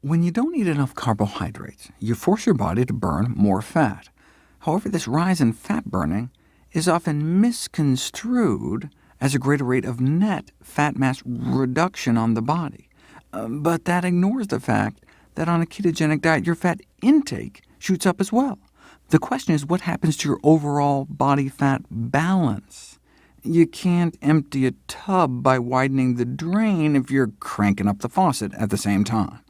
When you don't eat enough carbohydrates, you force your body to burn more fat. However, this rise in fat burning is often misconstrued as a greater rate of net fat mass reduction on the body. But that ignores the fact that on a ketogenic diet, your fat intake shoots up as well. The question is, what happens to your overall body fat balance? You can't empty a tub by widening the drain if you're cranking up the faucet at the same time.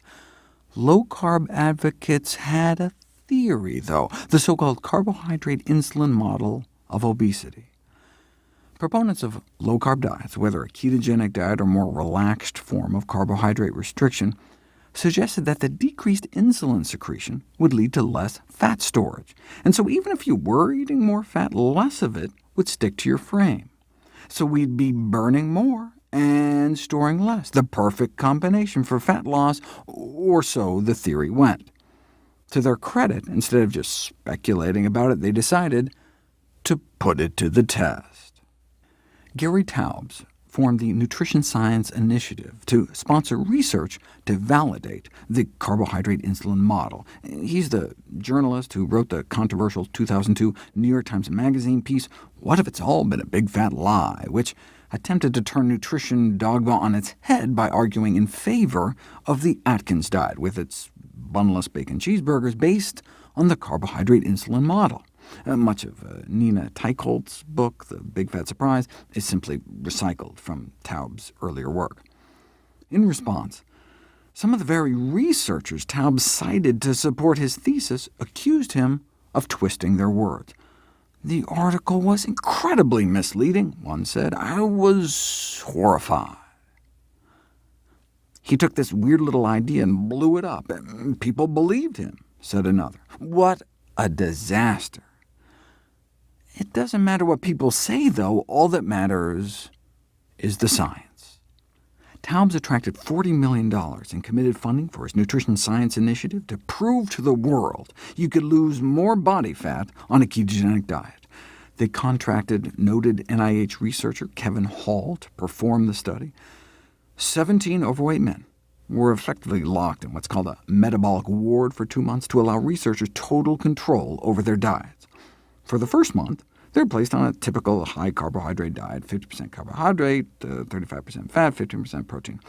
Low-carb advocates had a theory, though, the so-called carbohydrate insulin model of obesity. Proponents of low-carb diets, whether a ketogenic diet or more relaxed form of carbohydrate restriction, suggested that the decreased insulin secretion would lead to less fat storage, and so even if you were eating more fat, less of it would stick to your frame. So we'd be burning more and storing less, the perfect combination for fat loss, or so the theory went. To their credit, instead of just speculating about it, they decided to put it to the test. Gary Taubes formed the Nutrition Science Initiative to sponsor research to validate the carbohydrate insulin model. He's the journalist who wrote the controversial 2002 New York Times Magazine piece, "What If It's All Been a Big Fat Lie?", which attempted to turn nutrition dogma on its head by arguing in favor of the Atkins diet, with its bunless bacon cheeseburgers based on the carbohydrate insulin model. Much of Nina Teicholz's book, The Big Fat Surprise, is simply recycled from Taubes' earlier work. In response, some of the very researchers Taubes cited to support his thesis accused him of twisting their words. "The article was incredibly misleading," one said. "I was horrified." "He took this weird little idea and blew it up, and people believed him," said another. "What a disaster." It doesn't matter what people say, though. All that matters is the science. Taubes attracted $40 million in committed funding for his Nutrition Science Initiative to prove to the world you could lose more body fat on a ketogenic diet. They contracted noted NIH researcher Kevin Hall to perform the study. 17 overweight men were effectively locked in what's called a metabolic ward for 2 months to allow researchers total control over their diets. For the first month, they're placed on a typical high-carbohydrate diet, 50% carbohydrate, 35% fat, 15% protein.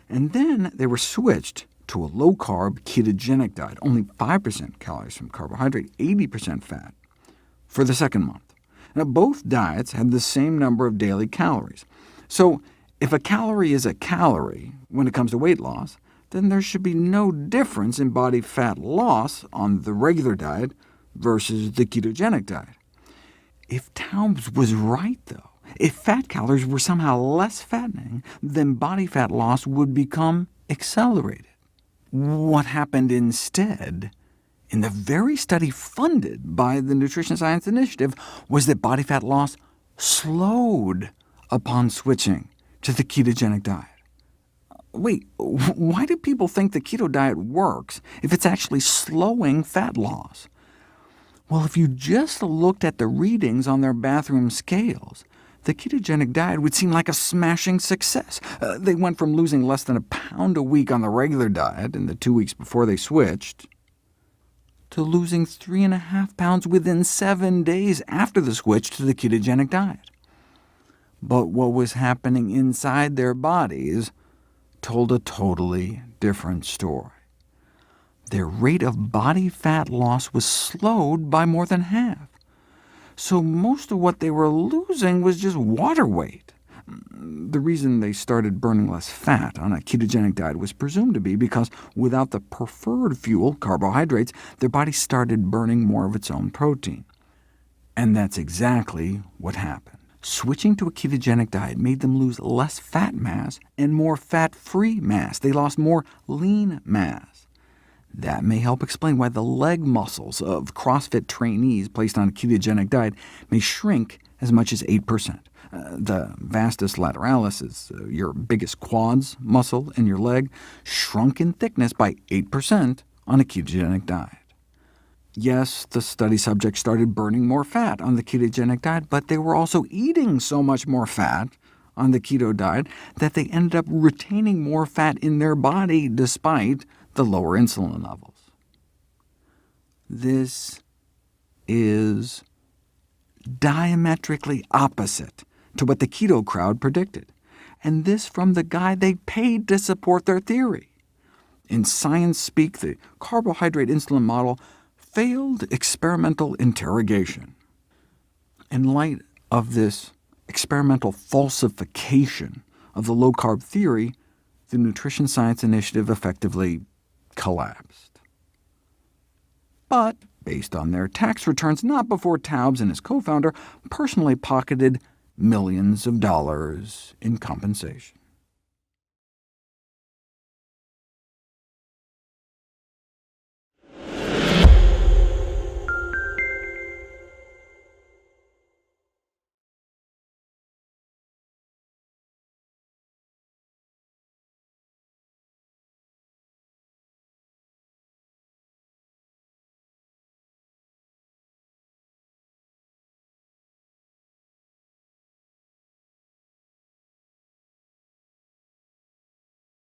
And then they were switched to a low-carb ketogenic diet, only 5% calories from carbohydrate, 80% fat, for the second month. Now, both diets had the same number of daily calories. So if a calorie is a calorie when it comes to weight loss, then there should be no difference in body fat loss on the regular diet versus the ketogenic diet. If Taubes was right, though, if fat calories were somehow less fattening, then body fat loss would become accelerated. What happened instead, in the very study funded by the Nutrition Science Initiative, was that body fat loss slowed upon switching to the ketogenic diet. Wait, why do people think the keto diet works if it's actually slowing fat loss? Well, if you just looked at the readings on their bathroom scales, the ketogenic diet would seem like a smashing success. They went from losing less than a pound a week on the regular diet in the 2 weeks before they switched, to losing 3.5 pounds within 7 days after the switch to the ketogenic diet. But what was happening inside their bodies told a totally different story. Their rate of body fat loss was slowed by more than half. So most of what they were losing was just water weight. The reason they started burning less fat on a ketogenic diet was presumed to be because without the preferred fuel, carbohydrates, their body started burning more of its own protein. And that's exactly what happened. Switching to a ketogenic diet made them lose less fat mass and more fat-free mass. They lost more lean mass. That may help explain why the leg muscles of CrossFit trainees placed on a ketogenic diet may shrink as much as 8%. The vastus lateralis is your biggest quads muscle in your leg, shrunk in thickness by 8% on a ketogenic diet. Yes, the study subjects started burning more fat on the ketogenic diet, but they were also eating so much more fat on the keto diet that they ended up retaining more fat in their body despite the lower insulin levels. This is diametrically opposite to what the keto crowd predicted, and this from the guy they paid to support their theory. In science speak, the carbohydrate insulin model failed experimental interrogation. In light of this experimental falsification of the low-carb theory, the Nutrition Science Initiative effectively collapsed. But based on their tax returns, not before Taubes and his co-founder personally pocketed millions of dollars in compensation.